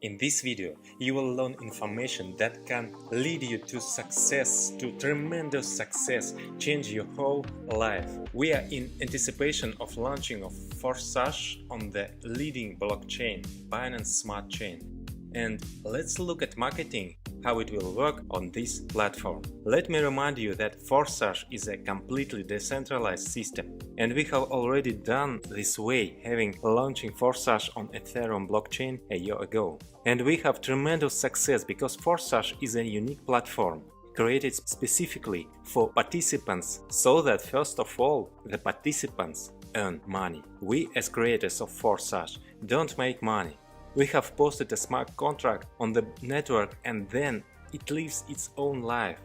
In this video, you will learn information that can lead you to success, to tremendous success, change your whole life. We are in anticipation of launching of Forsage on the leading blockchain, Binance Smart Chain. And let's look at marketing, how it will work on this platform. Let me remind you that Forsage is a completely decentralized system, and we have already done this way, having launching Forsage on Ethereum blockchain a year ago. And we have tremendous success because Forsage is a unique platform created specifically for participants, so that first of all the participants earn money. We as creators of Forsage don't make money. We have posted a smart contract on the network and then it lives its own life.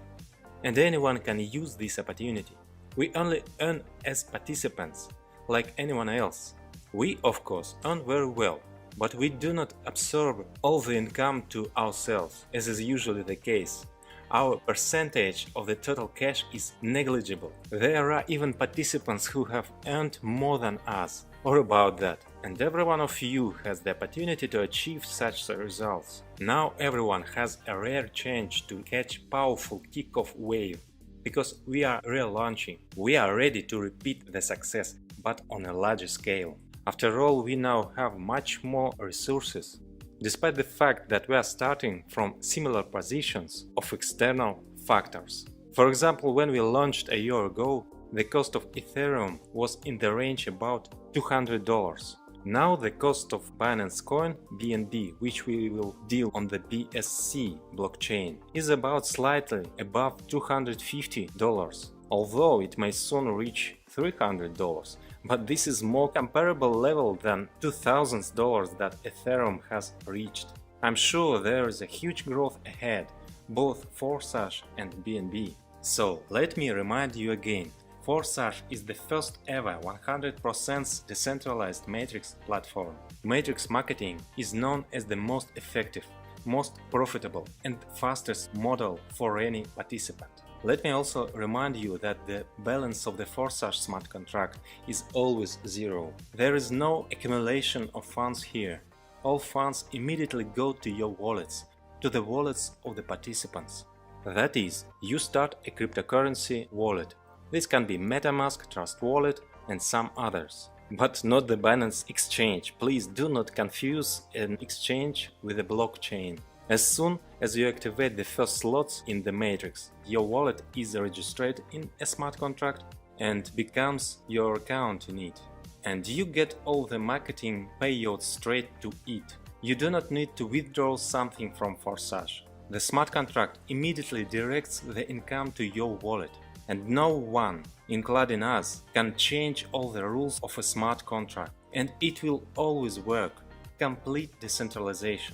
And anyone can use this opportunity. We only earn as participants, like anyone else. We, of course, earn very well, but we do not absorb all the income to ourselves, as is usually the case. Our percentage of the total cash is negligible. There are even participants who have earned more than us, or about that. And every one of you has the opportunity to achieve such results. Now everyone has a rare chance to catch powerful kickoff wave, because we are relaunching. We are ready to repeat the success, but on a larger scale. After all, we now have much more resources. Despite the fact that we are starting from similar positions of external factors. For example, when we launched a year ago, the cost of Ethereum was in the range about $200. Now the cost of Binance coin BNB, which we will deal on the BSC blockchain, is about slightly above $250, although it may soon reach $300. But this is more comparable level than $2,000 that Ethereum has reached. I'm sure there is a huge growth ahead, both Forsage and BNB. So let me remind you again, Forsage is the first ever 100% decentralized matrix platform. Matrix marketing is known as the most effective, most profitable and fastest model for any participant. Let me also remind you that the balance of the Forsage smart contract is always zero. There is no accumulation of funds here. All funds immediately go to your wallets, to the wallets of the participants. That is, you start a cryptocurrency wallet. This can be MetaMask, Trust Wallet and some others. But not the Binance exchange. Please do not confuse an exchange with a blockchain. As soon as you activate the first slots in the matrix, your wallet is registered in a smart contract and becomes your account in it. And you get all the marketing payouts straight to it. You do not need to withdraw something from Forsage. The smart contract immediately directs the income to your wallet. And no one, including us, can change all the rules of a smart contract. And it will always work. Complete decentralization.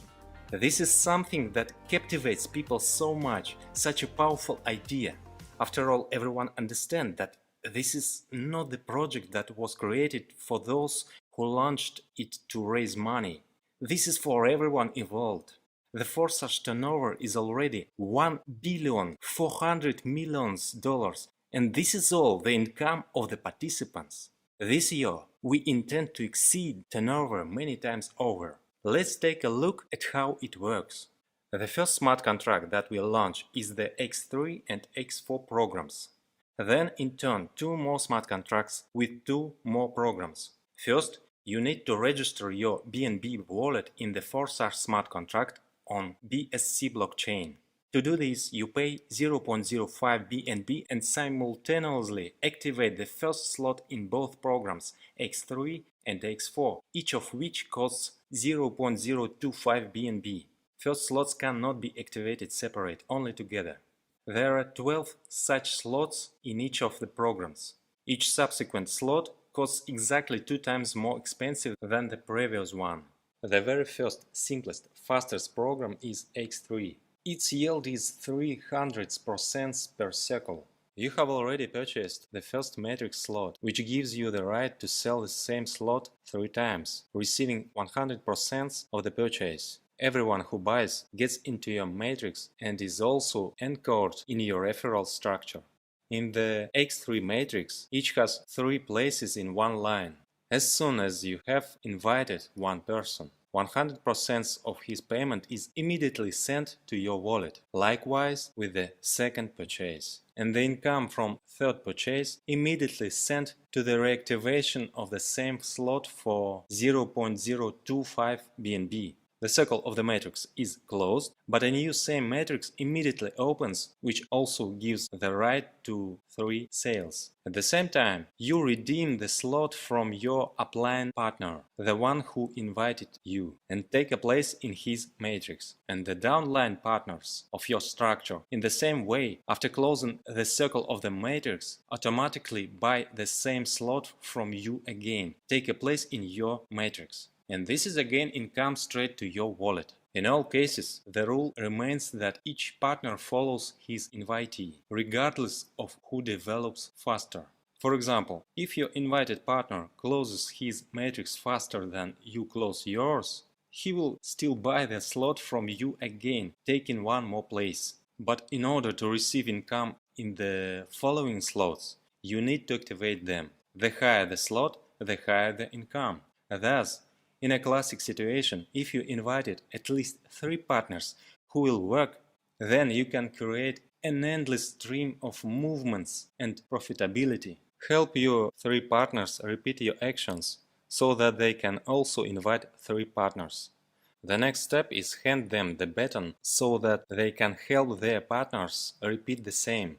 This is something that captivates people so much, such a powerful idea. After all, everyone understands that this is not the project that was created for those who launched it to raise money. This is for everyone involved. The Forsage turnover is already $1.4 billion, and this is all the income of the participants. This year, we intend to exceed turnover many times over. Let's take a look at how it works. The first smart contract that we'll launch is the X3 and X4 programs. Then in turn, two more smart contracts with two more programs. First, you need to register your BNB wallet in the Forsage smart contract on BSC blockchain. To do this, you pay 0.05 BNB and simultaneously activate the first slot in both programs, X3 and X4, each of which costs 0.025 BNB. First slots cannot be activated separate, only together. There are 12 such slots in each of the programs. Each subsequent slot costs exactly 2 times more expensive than the previous one. The very first, simplest, fastest program is X3. Its yield is 300% per cycle. You have already purchased the first matrix slot, which gives you the right to sell the same slot 3 times, receiving 100% of the purchase. Everyone who buys gets into your matrix and is also anchored in your referral structure. In the X3 matrix, each has 3 places in one line. As soon as you have invited one person, 100% of his payment is immediately sent to your wallet. Likewise with the second purchase. And the income from third purchase immediately sent to the reactivation of the same slot for 0.025 BNB. The circle of the matrix is closed, but a new same matrix immediately opens, which also gives the right to 3 sales. At the same time, you redeem the slot from your upline partner, the one who invited you, and take a place in his matrix. And the downline partners of your structure, in the same way, after closing the circle of the matrix, automatically buy the same slot from you again, take a place in your matrix. And this is again income straight to your wallet. In all cases, the rule remains that each partner follows his invitee, regardless of who develops faster. For example, if your invited partner closes his matrix faster than you close yours, he will still buy the slot from you again, taking one more place. But in order to receive income in the following slots, you need to activate them. The higher the slot, the higher the income. Thus, in a classic situation, if you invited at least 3 partners who will work, then you can create an endless stream of movements and profitability. Help your 3 partners repeat your actions so that they can also invite 3 partners. The next step is hand them the baton so that they can help their partners repeat the same.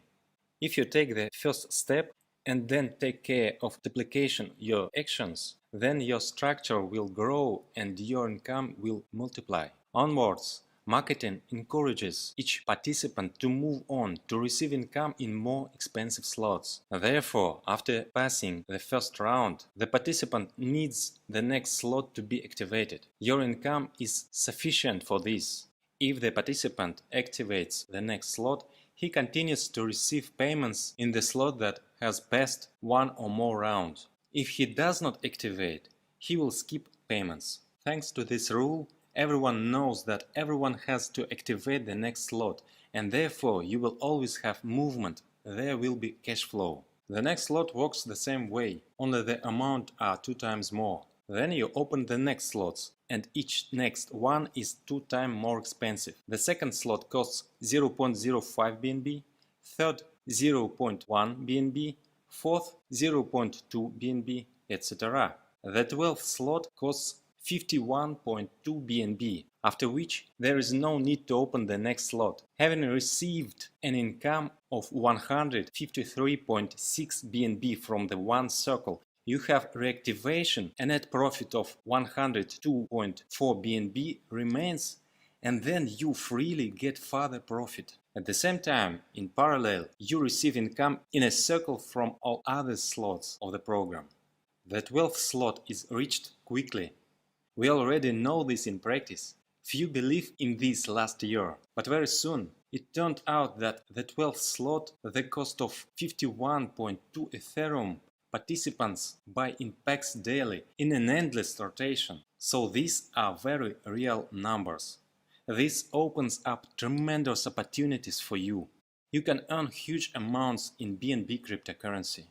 If you take the first step and then take care of duplication your actions, then your structure will grow and your income will multiply. Onwards, marketing encourages each participant to move on to receive income in more expensive slots. Therefore, after passing the first round, the participant needs the next slot to be activated. Your income is sufficient for this. If the participant activates the next slot, he continues to receive payments in the slot that has passed one or more rounds. If he does not activate, he will skip payments. Thanks to this rule, everyone knows that everyone has to activate the next slot, and therefore you will always have movement. There will be cash flow. The next slot works the same way, only the amount are 2 times more. Then you open the next slots, and each next one is 2 times more expensive. The second slot costs 0.05 BNB, third 0.1 BNB, fourth 0.2 BNB, etc. The 12th slot costs 51.2 BNB, after which there is no need to open the next slot. Having received an income of 153.6 BNB from the one circle, you have reactivation. A net profit of 102.4 BNB remains, and then you freely get further profit. At the same time, in parallel, you receive income in a circle from all other slots of the program. The 12th slot is reached quickly. We already know this in practice. Few believe in this last year, but very soon it turned out that the 12th slot, the cost of 51.2 Ethereum, participants buy in packs daily in an endless rotation. So these are very real numbers. This opens up tremendous opportunities for you. You can earn huge amounts in BNB cryptocurrency.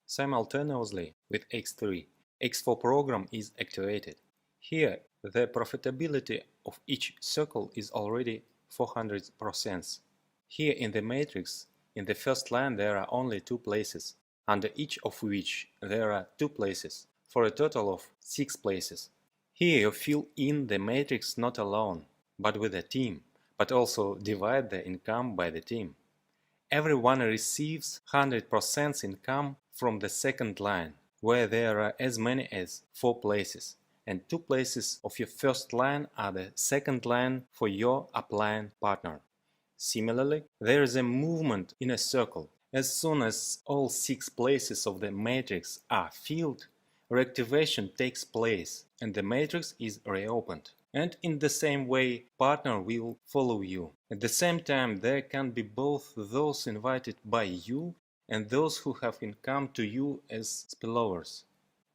Simultaneously with X3, X4 program is activated. Here, the profitability of each circle is already 400%. Here in the matrix, in the first line there are only 2 places, under each of which there are 2 places, for a total of 6 places. Here you fill in the matrix not alone, but with a team, but also divide the income by the team. Everyone receives 100% income from the second line, where there are as many as 4 places, and 2 places of your first line are the second line for your upline partner. Similarly, there is a movement in a circle. As soon as all 6 places of the matrix are filled, reactivation takes place and the matrix is reopened. And in the same way, partner will follow you. At the same time, there can be both those invited by you and those who have come to you as spillovers.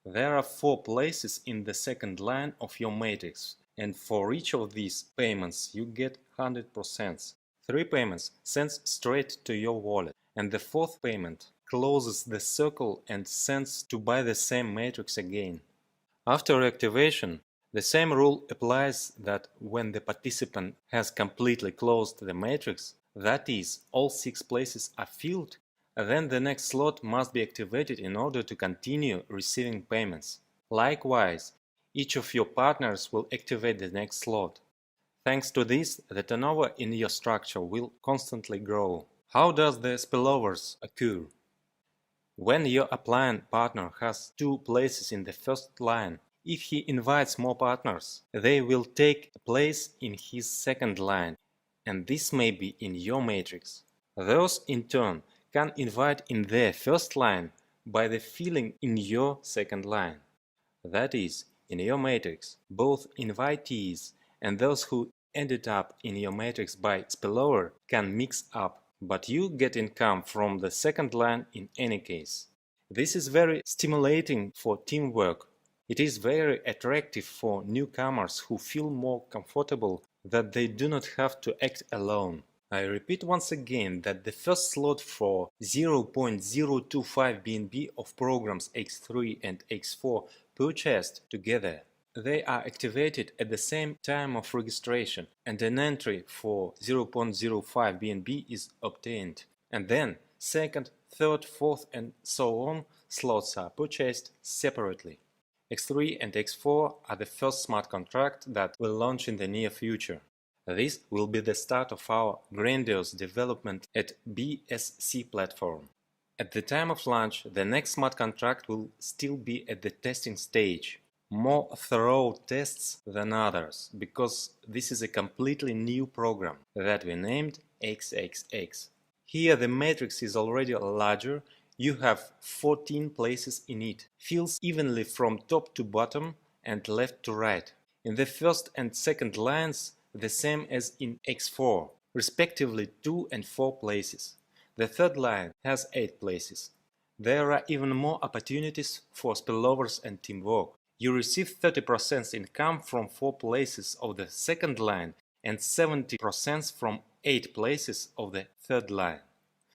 There are 4 places in the second line of your matrix, and for each of these payments you get 100%. 3 payments sent straight to your wallet, and the 4th payment closes the circle and sends to buy the same matrix again. After reactivation, The same rule applies that when the participant has completely closed the matrix, that is, all 6 places are filled, then the next slot must be activated in order to continue receiving payments. Likewise, each of your partners will activate the next slot. Thanks to this, the turnover in your structure will constantly grow. How does the spillovers occur? When your upline partner has 2 places in the first line, if he invites more partners, they will take a place in his second line, and this may be in your matrix. Those, in turn, can invite in their first line by the filling in your second line. That is, in your matrix, both invitees and those who ended up in your matrix by spillover can mix up, but you get income from the second line in any case. This is very stimulating for teamwork. It is very attractive for newcomers who feel more comfortable that they do not have to act alone. I repeat once again that the first slot for 0.025 BNB of programs X3 and X4 purchased together. They are activated at the same time of registration, and an entry for 0.05 BNB is obtained. And then second, third, fourth and so on slots are purchased separately. X3 and X4 are the first smart contract that will launch in the near future. This will be the start of our grandiose development at BSC platform. At the time of launch, the next smart contract will still be at the testing stage. More thorough tests than others, because this is a completely new program that we named XXX. Here the matrix is already larger, you have 14 places in it, fills evenly from top to bottom and left to right. In the first and second lines, the same as in X4, respectively 2 and 4 places. The third line has 8 places. There are even more opportunities for spillovers and teamwork. You receive 30% income from 4 places of the second line and 70% from 8 places of the third line.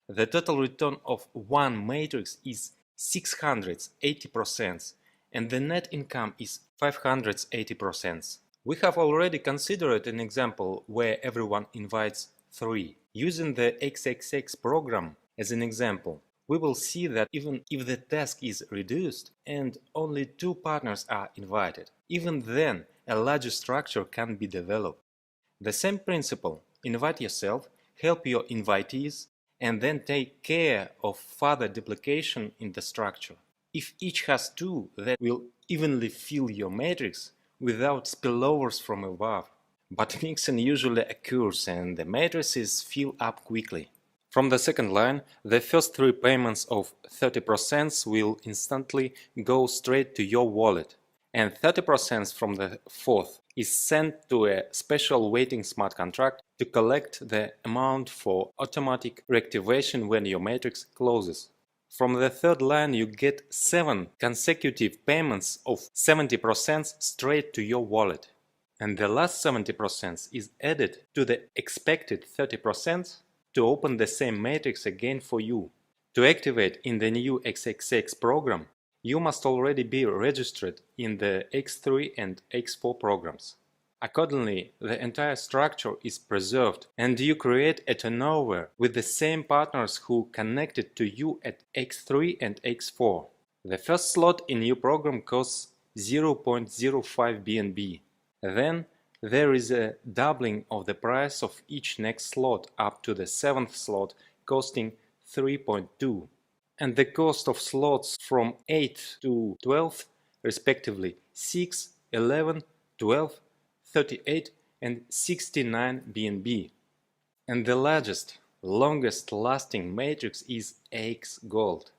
The total return of one matrix is 680% and the net income is 580%. We have already considered an example where everyone invites 3. Using the XXX program as an example, we will see that even if the task is reduced and only 2 partners are invited, even then a larger structure can be developed. The same principle: invite yourself, help your invitees, and then take care of further duplication in the structure. If each has 2, that will evenly fill your matrix without spillovers from above. But mixing usually occurs and the matrices fill up quickly. From the second line, the first 3 payments of 30% will instantly go straight to your wallet, and 30% from the fourth is sent to a special waiting smart contract to collect the amount for automatic reactivation when your matrix closes. From the third line you get 7 consecutive payments of 70% straight to your wallet. And the last 70% is added to the expected 30% to open the same matrix again for you. To activate in the new XXX program, you must already be registered in the X3 and X4 programs. Accordingly, the entire structure is preserved and you create a turnover with the same partners who connected to you at X3 and X4. The first slot in your program costs 0.05 BNB. Then there is a doubling of the price of each next slot up to the 7th slot costing 3.2. And the cost of slots from 8 to 12, respectively 6, 11, 12, 38 and 69 BNB. And the largest, longest lasting matrix is X Gold.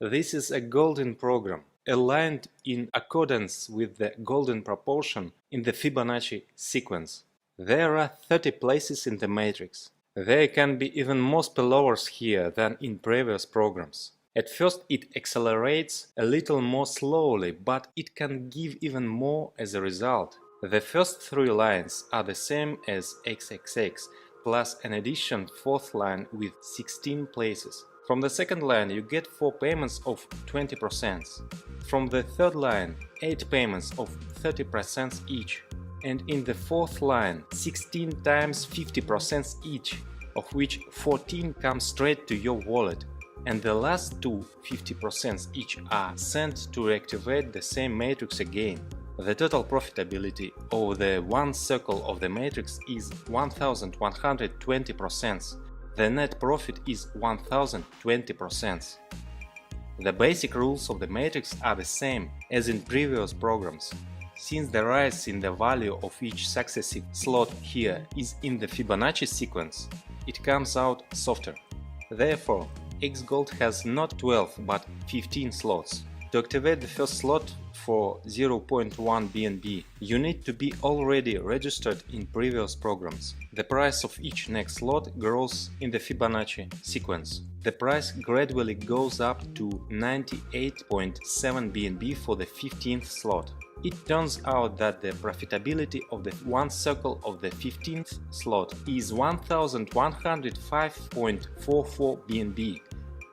This is a golden program, aligned in accordance with the golden proportion in the Fibonacci sequence. There are 30 places in the matrix. There can be even more spillovers here than in previous programs. At first it accelerates a little more slowly, but it can give even more as a result. The first 3 lines are the same as XXX, plus an additional 4th line with 16 places. From the second line you get 4 payments of 20%. From the third line 8 payments of 30% each. And in the fourth line 16 times 50% each, of which 14 come straight to your wallet. And the last two 50% each are sent to reactivate the same matrix again. The total profitability of the one circle of the matrix is 1120%. The net profit is 1020%. The basic rules of the matrix are the same as in previous programs. Since the rise in the value of each successive slot here is in the Fibonacci sequence, it comes out softer. Therefore, Xgold has not 12 but 15 slots. To activate the first slot for 0.1 BNB, you need to be already registered in previous programs. The price of each next slot grows in the Fibonacci sequence. The price gradually goes up to 98.7 BNB for the 15th slot. It turns out that the profitability of the one circle of the 15th slot is 1105.44 BNB.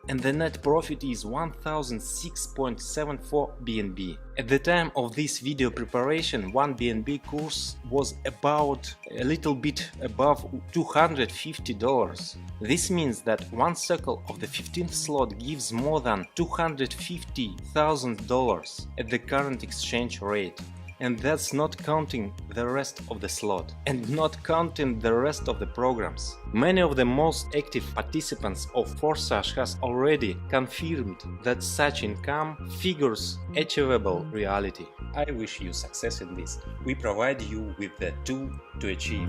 And the net profit is 1006.74 BNB. At the time of this video preparation, 1 BNB course was about a little bit above $250. This means that one circle of the 15th slot gives more than $250,000 at the current exchange rate. And that's not counting the rest of the slot and not counting the rest of the programs. Many of the most active participants of Forsage has already confirmed that such income figures achievable reality. I wish you success in this. We provide you with the tool to achieve.